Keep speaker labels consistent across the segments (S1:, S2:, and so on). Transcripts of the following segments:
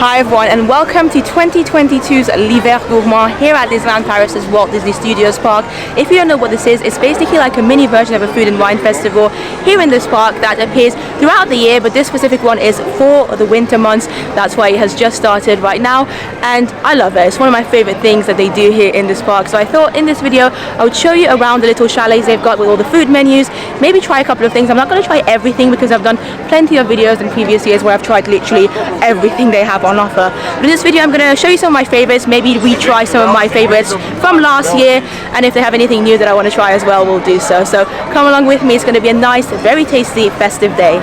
S1: Hi everyone, and welcome to 2022's L'Hive Gourmand here at Disneyland Paris' Walt Disney Studios park. If you don't know what this is, it's basically like a mini version of a food and wine festival here in this park that appears throughout the year, but this specific one is for the winter months. That's why it has just started right now, and I love it. It's one of my favorite things that they do here in this park. So I thought in this video I would show you around the little chalets they've got with all the food menus, maybe try a couple of things. I'm not going to try everything because I've done plenty of videos in previous years where I've tried literally everything they have on offer. But in this video I'm going to show you some of my favorites, maybe retry some of my favorites from last year, and if they have anything new that I want to try as well, we'll do so. So come along with me, it's going to be a nice, very tasty, festive day.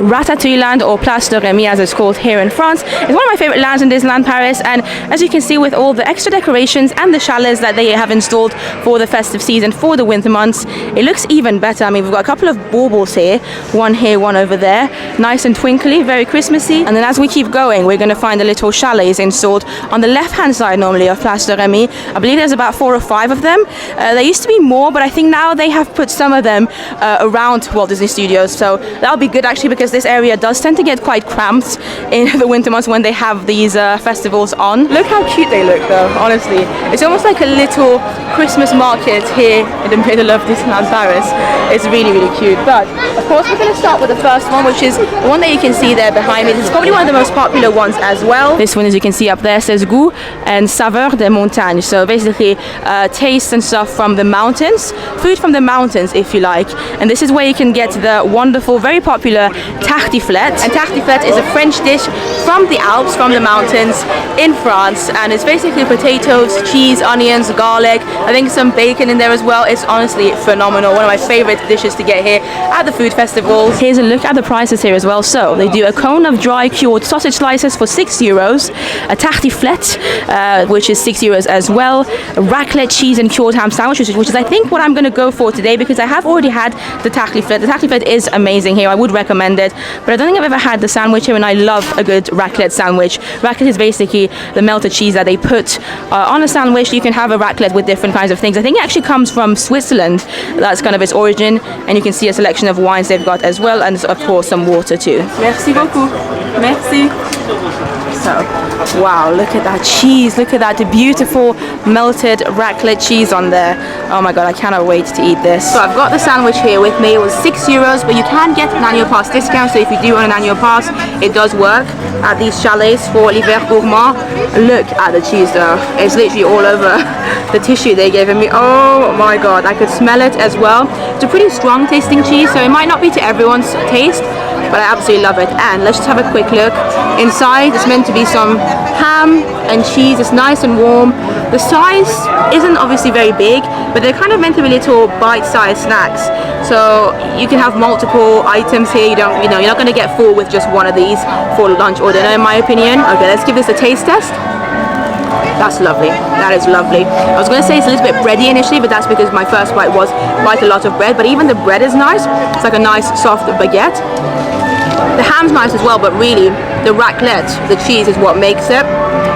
S1: Ratatouille Land, or Place de Remy as it's called here in France, is one of my favorite lands in Disneyland Paris, and as you can see with all the extra decorations and the chalets that they have installed for the festive season for the winter months, it looks even better. I mean, we've got a couple of baubles here, one here, one over there, nice and twinkly, very Christmassy. And then as we keep going, we're going to find the little chalets installed on the left hand side normally of Place de Remy. I believe there's about 4 or 5 of them. There used to be more, but I think now they have put some of them around Walt Disney Studios, so that'll be good actually, because this area does tend to get quite cramped in the winter months when they have these festivals on. Look how cute they look though, honestly. It's almost like a little Christmas market here in the middle of Disneyland Paris. It's really, really cute. But of course we're going to start with the first one, which is the one that you can see there behind me. It's probably one of the most popular ones as well. This one, as you can see up there, says Goût and Saveur des Montagnes. So basically taste and stuff from the mountains, food from the mountains if you like. And this is where you can get the wonderful, very popular Tartiflette. And Tartiflette is a French dish from the Alps, from the mountains in France, and it's basically potatoes, cheese, onions, garlic, I think some bacon in there as well. It's honestly phenomenal, one of my favorite dishes to get here at the food festivals. Here's a look at the prices here as well. So they do a cone of dry cured sausage slices for €6, a Tartiflette which is €6 as well, a raclette cheese and cured ham sandwich, which is I think what I'm going to go for today, because I have already had the Tartiflette. The Tartiflette is amazing here, I would recommend it, but I don't think I've ever had the sandwich here, and I love a good raclette sandwich. Raclette is basically the melted cheese that they put on a sandwich. You can have a raclette with different kinds of things. I think it actually comes from Switzerland, that's kind of its origin, and you can see a selection of wines they've got as well, and of course some water too. Merci beaucoup. Merci. So, wow, look at that cheese, look at that beautiful melted raclette cheese on there. Oh my god, I cannot wait to eat this. So I've got the sandwich here with me. It was €6, but you can get an annual pass discount, so if you do want an annual pass, it does work at these chalets for L'Hive Gourmand. Look at the cheese though, it's literally all over the tissue they gave me. Oh my god, I could smell it as well. It's a pretty strong tasting cheese, so it might not be to everyone's taste, but I absolutely love it. And let's just have a quick look. Inside it's meant to be some ham and cheese. It's nice and warm. The size isn't obviously very big, but they're kind of meant to be little bite-sized snacks, so you can have multiple items here. You're not going to get full with just one of these for lunch or dinner, in my opinion. Okay, let's give this a taste test. That's lovely. That is lovely. I was going to say it's a little bit bready initially, but that's because my first bite was quite a lot of bread, but even the bread is nice. It's like a nice soft baguette. The ham's nice as well, but really the raclette, the cheese, is what makes it.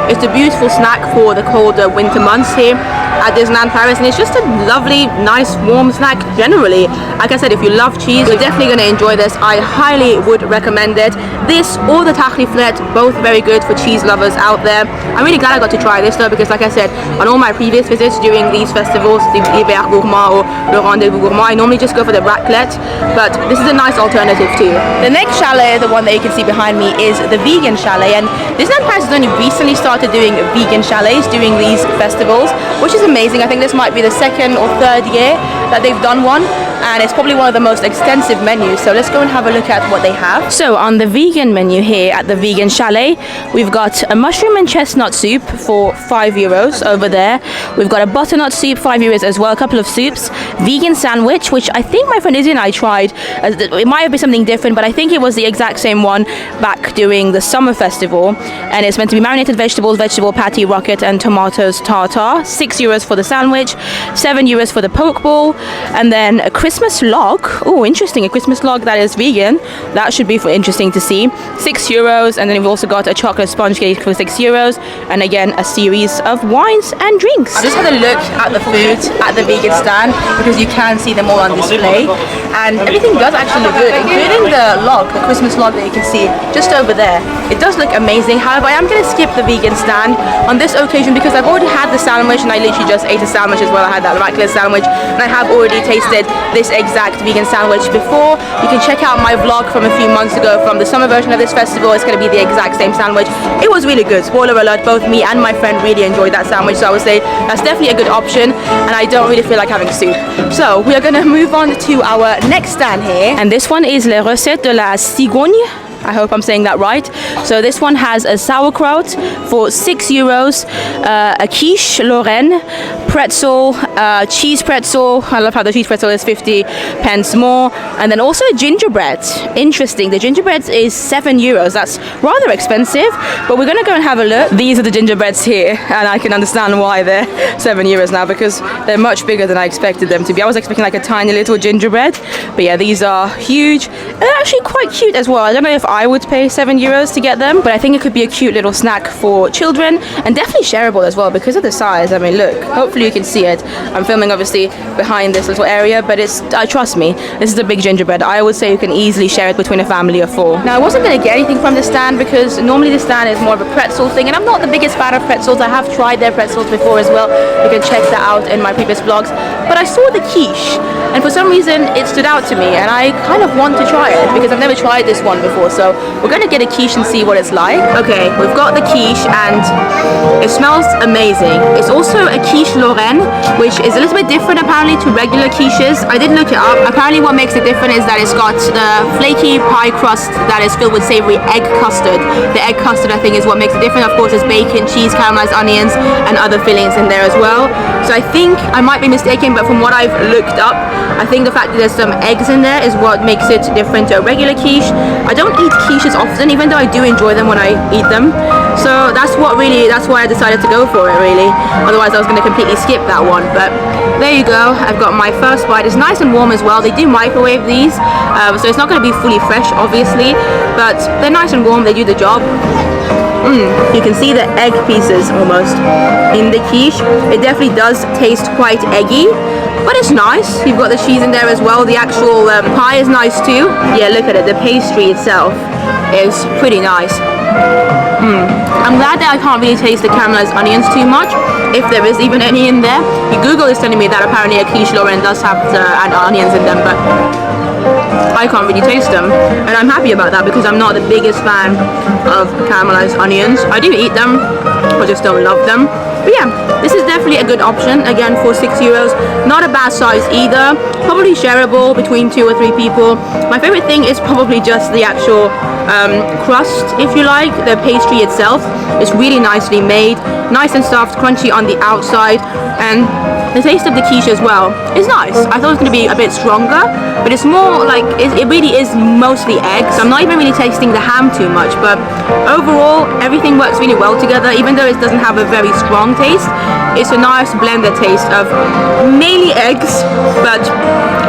S1: It's a beautiful snack for the colder winter months here at Disneyland Paris, and it's just a lovely, nice, warm snack generally. Like I said, if you love cheese, you're definitely going to enjoy this. I highly would recommend it. This or the Tartiflette, both very good for cheese lovers out there. I'm really glad I got to try this though, because like I said, on all my previous visits during these festivals, the L'Hive Gourmand or le Rendez-vous Gourmand, I normally just go for the raclette, but this is a nice alternative too. The next chalet, the one that you can see behind me, is the vegan chalet, and Disneyland Paris has only recently started doing vegan chalets during these festivals, which is amazing. I think this might be the 2nd or 3rd year that they've done one, and it's probably one of the most extensive menus. So let's go and have a look at what they have. So on the vegan menu here at the vegan chalet, we've got a mushroom and chestnut soup for €5 over there. We've got a butternut soup, €5 as well, a couple of soups, vegan sandwich, which I think my friend Izzy and I tried. It might be something different, but I think it was the exact same one back during the summer festival, and it's meant to be marinated vegetables, vegetable patty, rocket, and tomatoes tartare. €6 for the sandwich, €7 for the poke bowl, and then a Christmas log. Oh, interesting. A Christmas log that is vegan. That should be interesting to see. €6. And then we've also got a chocolate sponge cake for €6. And again, a series of wines and drinks. I just had a look at the food at the vegan stand because you can see them all on display. And everything does actually look good, including the log, the Christmas log that you can see just over there. It does look amazing. However, I am going to skip the vegan stand on this occasion because I've already had the sandwich and I literally just ate a sandwich as well. I had that raclette sandwich and I have already tasted this exact vegan sandwich before. You can check out my vlog from a few months ago from the summer version of this festival. It's going to be the exact same sandwich. It was really good. Spoiler alert, both me and my friend really enjoyed that sandwich, so I would say that's definitely a good option, and I don't really feel like having soup. So we are going to move on to our next stand here, and this one is Les Recettes de la Cigogne. I hope I'm saying that right. So this one has a sauerkraut for €6, a quiche Lorraine, pretzel, cheese pretzel. I love how the cheese pretzel is 50 pence more. And then also a gingerbread. Interesting. The gingerbread is €7. That's rather expensive, but we're going to go and have a look. These are the gingerbreads here, and I can understand why they're €7 now because they're much bigger than I expected them to be. I was expecting like a tiny little gingerbread, but yeah, these are huge. And they're actually quite cute as well. I don't know if I would pay €7 to get them, but I think it could be a cute little snack for children and definitely shareable as well because of the size. I mean, look, hopefully you can see it. I'm filming obviously behind this little area, but trust me, this is a big gingerbread. I would say you can easily share it between a family of 4. Now, I wasn't going to get anything from the stand because normally the stand is more of a pretzel thing, and I'm not the biggest fan of pretzels. I have tried their pretzels before as well. You can check that out in my previous vlogs. But I saw the quiche, and for some reason it stood out to me, and I kind of want to try it because I've never tried this one before. So we're going to get a quiche and see what it's like. Okay, we've got the quiche and it smells amazing. It's also a quiche Lorraine, which is a little bit different apparently to regular quiches. I did look it up. Apparently what makes it different is that it's got the flaky pie crust that is filled with savory egg custard. The egg custard, I think, is what makes it different. Of course, there's bacon, cheese, caramelized onions, and other fillings in there as well. So I think I might be mistaken, but from what I've looked up, I think the fact that there's some eggs in there is what makes it different to a regular quiche. I don't eat quiches often, even though I do enjoy them when I eat them. So that's why I decided to go for it, really. Otherwise I was going to completely skip that one. But there you go, I've got my first bite. It's nice and warm as well. They do microwave these, so it's not going to be fully fresh obviously, but they're nice and warm. They do the job. You can see the egg pieces almost in the quiche. It definitely does taste quite eggy, but it's nice. You've got the cheese in there as well. The actual pie is nice too. Yeah, look at it. The pastry itself is pretty nice. I'm glad that I can't really taste the caramelized onions too much, if there is even any in there. Google is telling me that apparently a quiche Lorraine does have onions in them, but I can't really taste them, and I'm happy about that because I'm not the biggest fan of caramelized onions. I do eat them, I just don't love them. But yeah, this is definitely a good option, again for €6. Not a bad size either, probably shareable between 2 or 3 people. My favorite thing is probably just the actual crust, if you like. The pastry itself is really nicely made, nice and soft, crunchy on the outside, and the taste of the quiche as well is nice. I thought it was going to be a bit stronger, but it's more like, it really is mostly eggs. I'm not even really tasting the ham too much, but overall everything works really well together. Even though it doesn't have a very strong taste, it's a nice blended taste of mainly eggs, but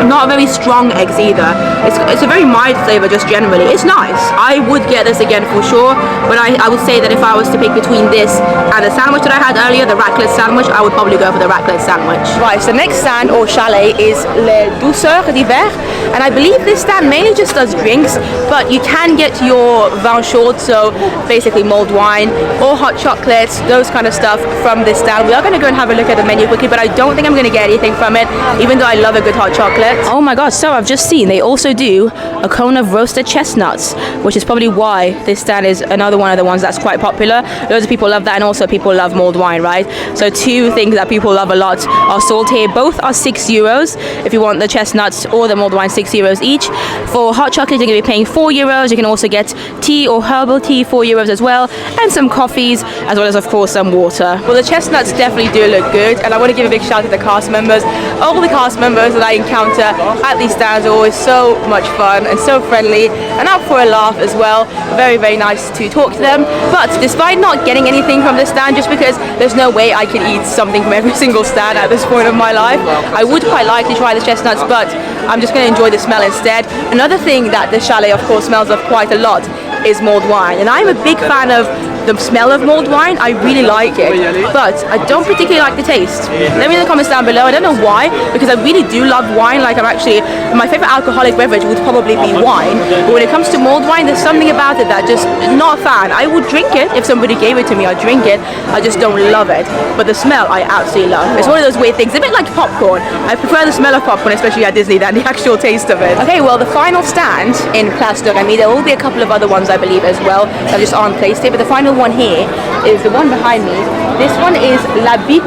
S1: not very strong eggs either. It's a very mild flavor just generally. It's nice. I would get this again for sure, but I would say that if I was to pick between this and the sandwich that I had earlier, the raclette sandwich, I would probably go for the raclette sandwich. Right, so the next stand or chalet is Les Douceurs d'Hiver, and I believe this stand mainly just does drinks, but you can get your vin chaud, so basically mulled wine or hot chocolates, those kind of stuff from this stand. We are going to go and have a look at the menu quickly, but I don't think I'm going to get anything from it, even though I love a good hot chocolate. Oh my god, so I've just seen they also do a cone of roasted chestnuts, which is probably why this stand is another one of the ones that's quite popular. Loads of people love that, and also people love mulled wine, right? So 2 things that people love a lot are sold here. Both are €6 if you want the chestnuts or the mulled wine, €6 each. For hot chocolate you're going to be paying €4. You can also get tea or herbal tea, €4 as well, and some coffees, as well as of course some water. Well, the chestnuts definitely really do look good, and I want to give a big shout out to the cast members. All the cast members that I encounter at these stands are always so much fun and so friendly and out for a laugh as well. Very, very nice to talk to them. But despite not getting anything from this stand, just because there's no way I can eat something from every single stand at this point of my life, I would quite like to try the chestnuts, but I'm just going to enjoy the smell instead. Another thing that the chalet of course smells of quite a lot is mulled wine, and I'm a big fan of the smell of mulled wine. I really like it, but I don't particularly like the taste. Let me know in the comments down below. I don't know why, because I really do love wine. Like, my favorite alcoholic beverage would probably be wine, but when it comes to mulled wine, there's something about it that just not a fan. I would drink it if somebody gave it to me. I'd drink it. I just don't love it, but the smell I absolutely love. It's one of those weird things, a bit like popcorn. I prefer the smell of popcorn, especially at Disney, than the actual taste of it. Okay, well, the final stand in Place de Remy, there will be a couple of other ones I believe as well that just aren't placed here, but the final one here is the one behind me. This one is L'Hive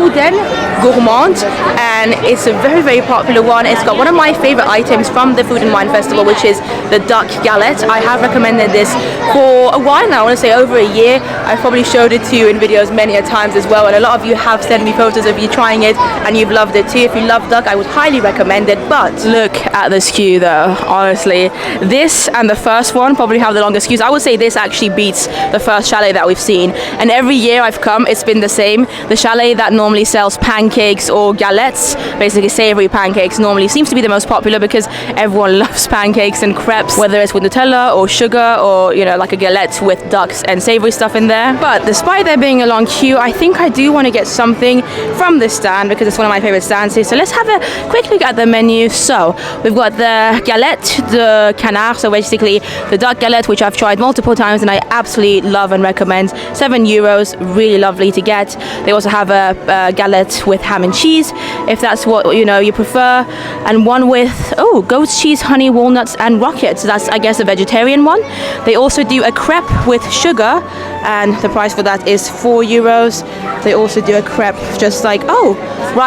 S1: Gourmand, and it's a very, very popular one. It's got one of my favorite items from the Food and Wine Festival, which is the duck galette. I have recommended this for a while now, I want to say over a year. I've probably showed it to you in videos many a times as well, and a lot of you have sent me photos of you trying it and you've loved it too. If you love duck, I would highly recommend it. But look at this queue though, honestly. This and the first one probably have the longest queues. I would say this actually beats the first chalet that we've seen, and every year I've come it's been the same. The chalet that normally sells pancakes or galettes, basically savory pancakes, normally seems to be the most popular because everyone loves pancakes and crepes, whether it's with Nutella or sugar or, you know, like a galette with ducks and savory stuff in there. But despite there being a long queue, I think I do want to get something from this stand because it's one of my favorite stands here. So let's have a quick look at the menu. So we've got the galette de canard, so basically the duck galette, which I've tried multiple times and I absolutely love and recommend. €7, really lovely to get. They also have a galette with ham and cheese, if that's what you prefer, and one with goat's cheese, honey, walnuts, and rockets. That's, I guess, a vegetarian one. They also do a crepe with sugar, and the price for that is €4. They also do a crepe just like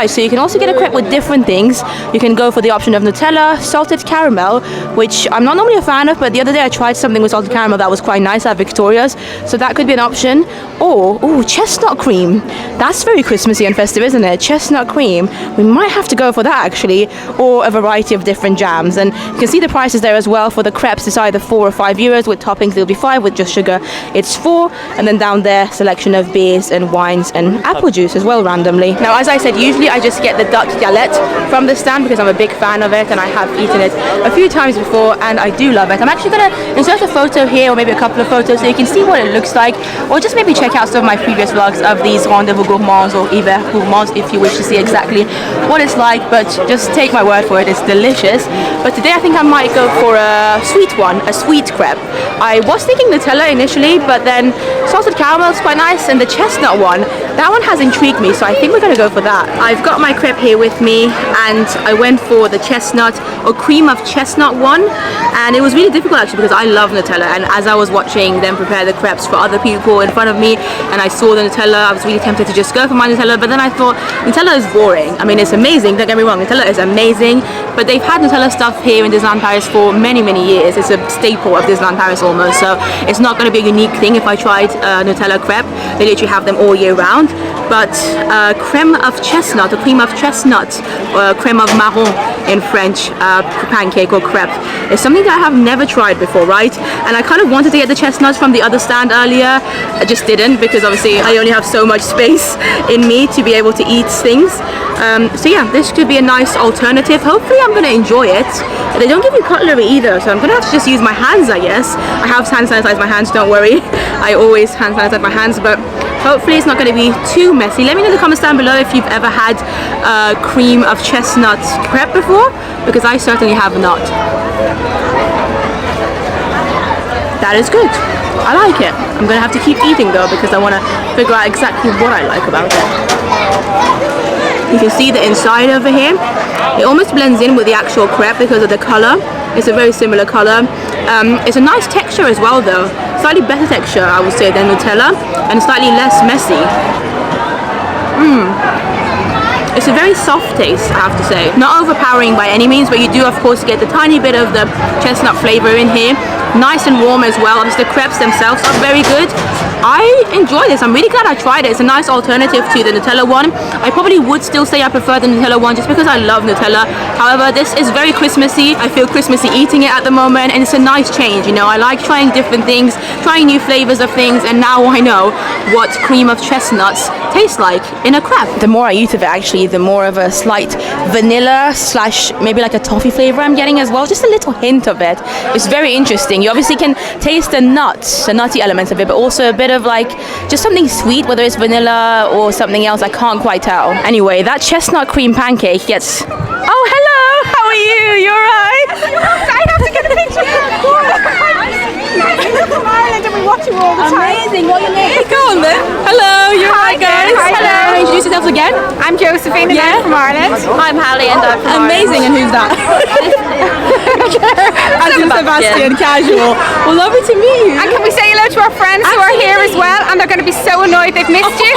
S1: so you can also get a crepe with different things. You can go for the option of Nutella, salted caramel, which I'm not normally a fan of, but the other day I tried something with salted caramel that was quite nice at Victoria's, so that could be an option. Or chestnut cream. That's very Christmassy and festive, isn't it? Chestnut cream. We might have to go for that actually, or a variety of different jams. And you can see the prices there as well. For the crepes, it's either €4 or €5. With toppings, it'll be €5. With just sugar, it's €4. And then down there, selection of beers and wines and apple juice as well, randomly. Now, as I said, usually I just get the duck galette from the stand because I'm a big fan of it and I have eaten it a few times before and I do love it. I'm actually going to insert a photo here, or maybe a couple of photos, so you can see what it looks like, or just maybe check out some of my previous vlogs of these rendezvous gourmands or hiver gourmands if you wish to see exactly what it's like. But just take my word for it, it's delicious. But today I think I might go for a sweet one, a sweet crepe. I was thinking Nutella initially, but then salted caramel is quite nice, and the chestnut one, that one has intrigued me, so I think we're going to go for that. I've got my crepe here with me, and I went for the chestnut or cream of chestnut one, and it was really difficult actually because I love Nutella, and as I was watching them prepare the crepes for other people in front of me and I saw the Nutella, I was really tempted to just go for my Nutella, but then I thought Nutella is boring. I mean, it's amazing, don't get me wrong, Nutella is amazing, but they've had Nutella stuff here in Disneyland Paris for many, many years. It's a staple of Disneyland Paris almost, so it's not going to be a unique thing if I tried Nutella crepe. They literally have them all year round. But creme of chestnut, or cream of chestnut, or creme of marron in French, pancake or crepe, is something that I have never tried before, right? And I kind of wanted to get the chestnuts from the other stand earlier. I just didn't, because obviously I only have so much space in me to be able to eat things. So yeah, this could be a nice alternative. Hopefully I'm going to enjoy it. They don't give you cutlery either, so I'm going to have to just use my hands, I guess. I have hand sanitized my hands, don't worry. I always hand sanitize my hands, but hopefully it's not going to be too messy. Let me know in the comments down below if you've ever had cream of chestnut crepe before, because I certainly have not. That is good. I like it. I'm going to have to keep eating though, because I want to figure out exactly what I like about it. You can see the inside over here. It almost blends in with the actual crepe because of the color. It's a very similar color. It's a nice texture as well though. Slightly better texture, I would say, than Nutella, and slightly less messy. It's a very soft taste, I have to say. Not overpowering by any means, but you do of course get the tiny bit of the chestnut flavor in here. Nice and warm as well. Obviously the crepes themselves are very good. I enjoy this. I'm really glad I tried it. It's a nice alternative to the Nutella one. I probably would still say I prefer the Nutella one just because I love Nutella. However, this is very Christmassy. I feel Christmassy eating it at the moment, and it's a nice change. You know, I like trying different things, trying new flavors of things, and now I know what cream of chestnuts tastes like in a crepe. The more I eat of it, actually, the more of a slight vanilla slash maybe like a toffee flavor I'm getting as well. Just a little hint of it. It's very interesting. You obviously can taste the nuts, the nutty elements of it, but also a bit of like just something sweet, whether it's vanilla or something else. I can't quite tell. Anyway, that chestnut cream pancake gets... Oh, hello! How are you? You're right.
S2: I have to get a picture. We're from Ireland and we watch you all the time.
S1: Amazing. What are your names? Go on then. Hello. You're right, guys.
S2: Hi,
S1: Hello. Introduce yourselves again.
S2: I'm Josephine and I'm from Ireland.
S3: I'm Hallie and I'm from
S1: Amazing. And who's that? As in Sebastian. Casual. Well, lovely to meet you.
S2: And can we say hello to our friends who are here as well? And they're going to be so annoyed they've missed you.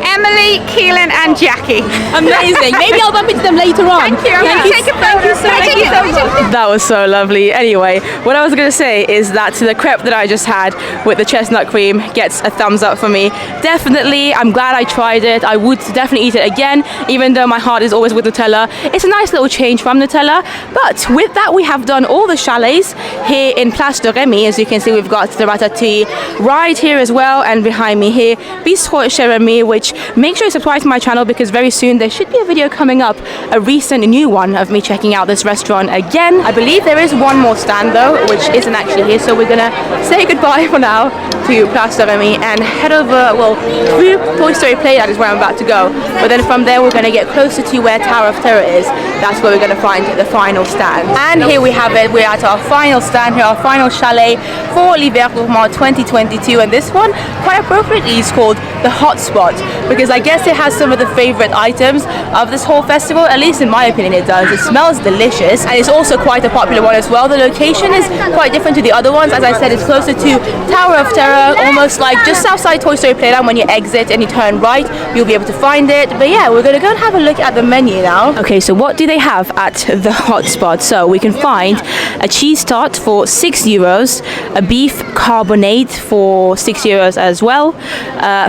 S2: Emily, Keelan and Jackie.
S1: Amazing. Maybe I'll bump into them later on.
S2: Thank you. I'm going to take a photo. Thank you so much.
S1: That was so lovely. Anyway, what I was going to say is that the crepe that I just had with the chestnut cream gets a thumbs up for me. Definitely, I'm glad I tried it. I would definitely eat it again, even though my heart is always with Nutella. It's a nice little change from Nutella. But with that, we have done all the chalets here in Place de Remy. As you can see, we've got the ratatouille right here as well, and behind me here, Bistro Chez Remy, which make sure you subscribe to my channel because very soon there should be a video coming up, a recent new one of me checking out this restaurant again. I believe there is one more stand though, which isn't actually here, so we're gonna say goodbye for now to Place de Remy and head over, well, through Toy Story Playland is where I'm about to go, but then from there we're gonna get closer to where Tower of Terror is. That's where we're gonna find the final stand. And here we have it, we're at our final stand here, our final chalet for L'Hive Gourmand 2022, and this one, quite appropriately, is called the Hotspot, because I guess it has some of the favorite items of this whole festival, at least in my opinion it does. It smells delicious, and it's also quite a popular one as well. The location is quite different to the other ones. As I said, it's closer to Tower of Terror, almost like just outside Toy Story Playland. When you exit and you turn right, you'll be able to find it. But yeah, we're gonna go and have a look at the menu now. Okay, so what do they have at the Hotspot? So we can find a cheese tart for €6, a beef carbonate for €6 as well,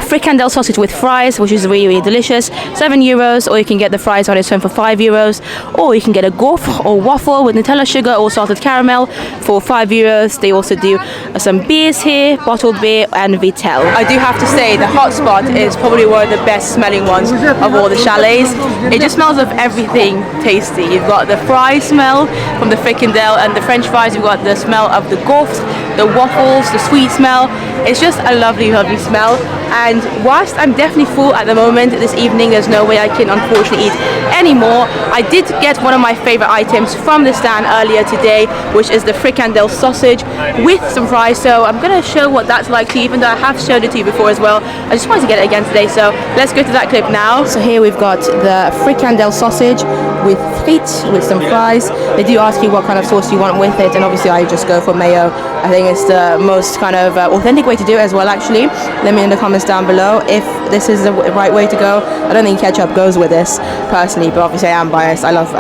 S1: fricandel sausage with fries, which is really, really delicious, €7, or you can get the fries on its own for €5, or you can get a gaufre or waffle with Nutella sugar or salted caramel for €5. They also do some beers here, bottled beer and Vittel. I do have to say the Hotspot is probably one of the best smelling ones of all the chalets. It just smells of everything tasty. You've got the fry smell from the fricandel and the French fries. You've got the smell of the gaufres, the waffles, the sweet smell. It's just a lovely, lovely smell. And whilst I'm definitely full at the moment, this evening there's no way I can unfortunately eat any more. I did get one of my favorite items from the stand earlier today, which is the fricandel sausage with some fries. So I'm going to show what that's like to you, even though I have showed it to you before as well. I just wanted to get it again today, so let's go to that clip now. So here we've got the fricandel sausage with frites, with some fries. They do ask you what kind of sauce you want with it, and obviously I just go for mayo. I think it's the most kind of authentic way to do it as well, actually. Let me know in the comments down below if this is the right way to go. I don't think ketchup goes with this personally, but obviously I am biased. I love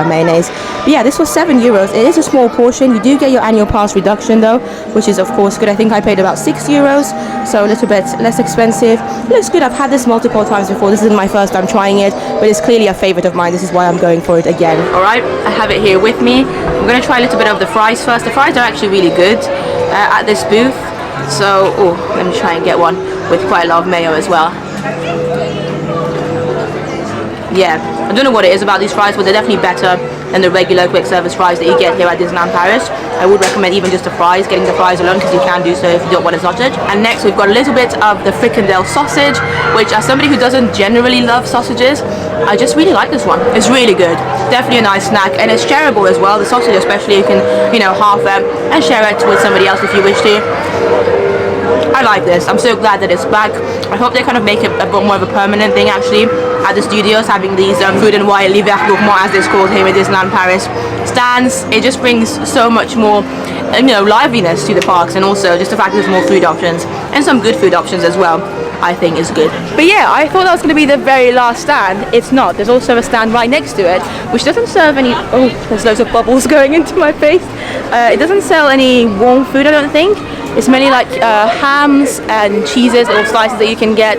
S1: mayonnaise. But yeah, this was €7. It is a small portion. You do get your annual pass reduction though, which is of course good. I think I paid about €6, so a little bit less expensive. It looks good. I've had this multiple times before. This isn't my first time trying it, but it's clearly a favorite of mine. This is why I'm going for it again. Alright, I have it here with me. I'm going to try a little bit of the fries first. The fries are actually really good at this booth. So, let me try and get one with quite a lot of mayo as well. Yeah, I don't know what it is about these fries, but they're definitely better than the regular quick service fries that you get here at Disneyland Paris. I would recommend even just the fries, getting the fries alone, because you can do so if you don't want a sausage. And next we've got a little bit of the fricandel sausage, which as somebody who doesn't generally love sausages, I just really like this one. It's really good. Definitely a nice snack, and it's shareable as well. The sausage especially, you can, half it and share it with somebody else if you wish to. I like this. I'm so glad that it's back. I hope they kind of make it a bit more of a permanent thing actually at the studios, having these food and wine L'Hive Gourmand, as it's called here at Disneyland Paris, stands. It just brings so much more liveliness to the parks, and also just the fact that there's more food options and some good food options as well, I think is good. But yeah, I thought that was going to be the very last stand. It's not. There's also a stand right next to it which doesn't serve any... Oh, there's loads of bubbles going into my face. It doesn't sell any warm food, I don't think. It's mainly like hams and cheeses or slices that you can get,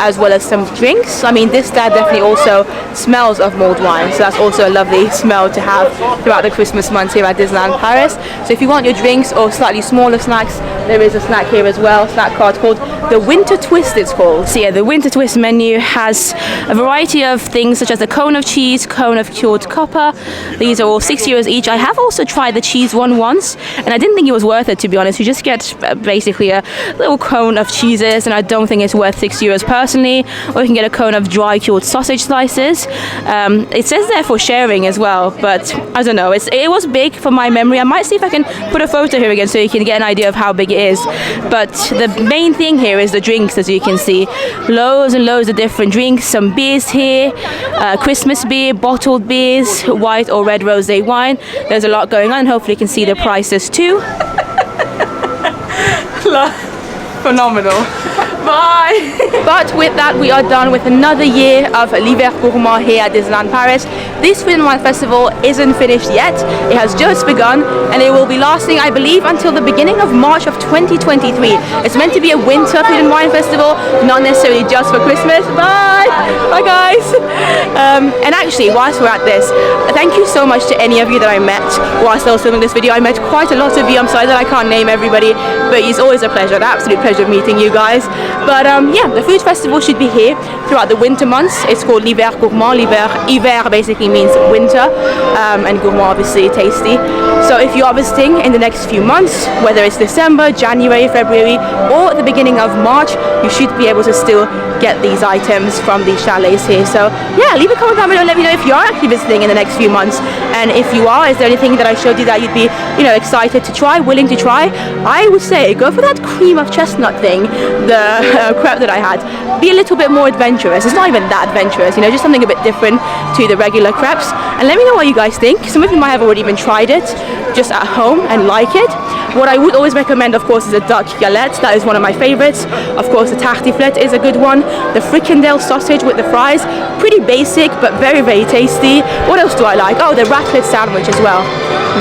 S1: as well as some drinks. I mean, this stand definitely also smells of mulled wine, so that's also a lovely smell to have throughout the Christmas months here at Disneyland Paris. So if you want your drinks or slightly smaller snacks, there is a snack here as well, snack cart called the Winter Twist it's called. So yeah, the Winter Twist menu has a variety of things such as a cone of cheese, cone of cured copper. These are all €6 each. I have also tried the cheese one once, and I didn't think it was worth it, to be honest. You just get basically a little cone of cheeses, and I don't think it's worth €6 personally. Or you can get a cone of dry cured sausage slices. It says there for sharing as well, but I don't know. It was big from my memory. I might see if I can put a photo here again so you can get an idea of how big it is. But the main thing here is the drinks, as you can see. Loads and loads of different drinks. Some beers here, Christmas beer, bottled beers, white or red rosé wine. There's a lot going on. Hopefully you can see the prices too. Phenomenal. Bye. But with that, we are done with another year of L'Hive Gourmand here at Disneyland Paris. This Food and Wine Festival isn't finished yet. It has just begun, and it will be lasting, I believe, until the beginning of March of 2023. It's meant to be a winter Food and Wine Festival, not necessarily just for Christmas. Bye. Bye, guys. And actually, whilst we're at this, thank you so much to any of you that I met whilst I was filming this video. I met quite a lot of you. I'm sorry that I can't name everybody, but it's always a pleasure, an absolute pleasure meeting you guys. But yeah, the food festival should be here throughout the winter months. It's called L'Hive Gourmand. Hiver basically means winter, and gourmand obviously tasty. So if you are visiting in the next few months, whether it's December, January, February, or the beginning of March, you should be able to still get these items from these chalets here. So yeah, leave a comment down below and let me know if you are actually visiting in the next few months, and if you are, is there anything that I showed you that you'd be, you know, excited to try, willing to try? I would say go for that cream of chestnut thing, the crepe that I had. Be a little bit more adventurous. It's not even that adventurous, you know, just something a bit different to the regular crepes. And let me know what you guys think. Some of you might have already even tried it just at home and like it. What I would always recommend, of course, is a duck galette. That is one of my favorites. Of course, the tartiflette is a good one. The fricandel sausage with the fries, pretty basic but very, very tasty. What else do I like? Oh, the raclette sandwich as well.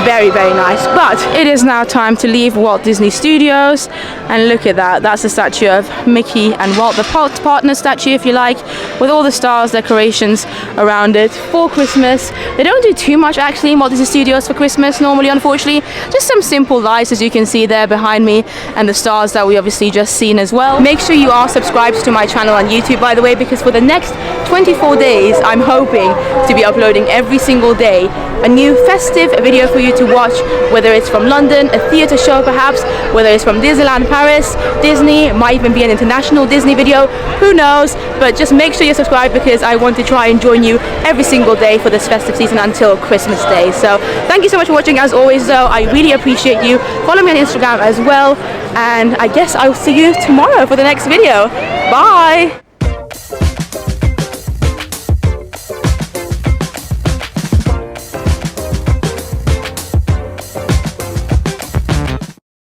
S1: Very, very nice. But it is now time to leave Walt Disney Studios, and look at that. That's the statue of Mickey and Walt, the partner statue, if you like, with all the stars, decorations around it for Christmas. They don't do too much actually in Walt Disney Studios for Christmas normally, unfortunately. Just some simple lights, as you can see there behind me, and the stars that we obviously just seen as well. Make sure you are subscribed to my channel on YouTube, by the way, because for the next 24 days I'm hoping to be uploading every single day a new festive video for you to watch, whether it's from London, a theatre show perhaps, whether it's from Disneyland Paris, Disney, might even be an international Disney video, who knows. But just make sure you're subscribed, because I want to try and join you every single day for this festive season until Christmas Day. So thank you so much for watching. As always though, I really appreciate you. Follow me on Instagram as well, and I guess I'll see you tomorrow for the next video. Bye.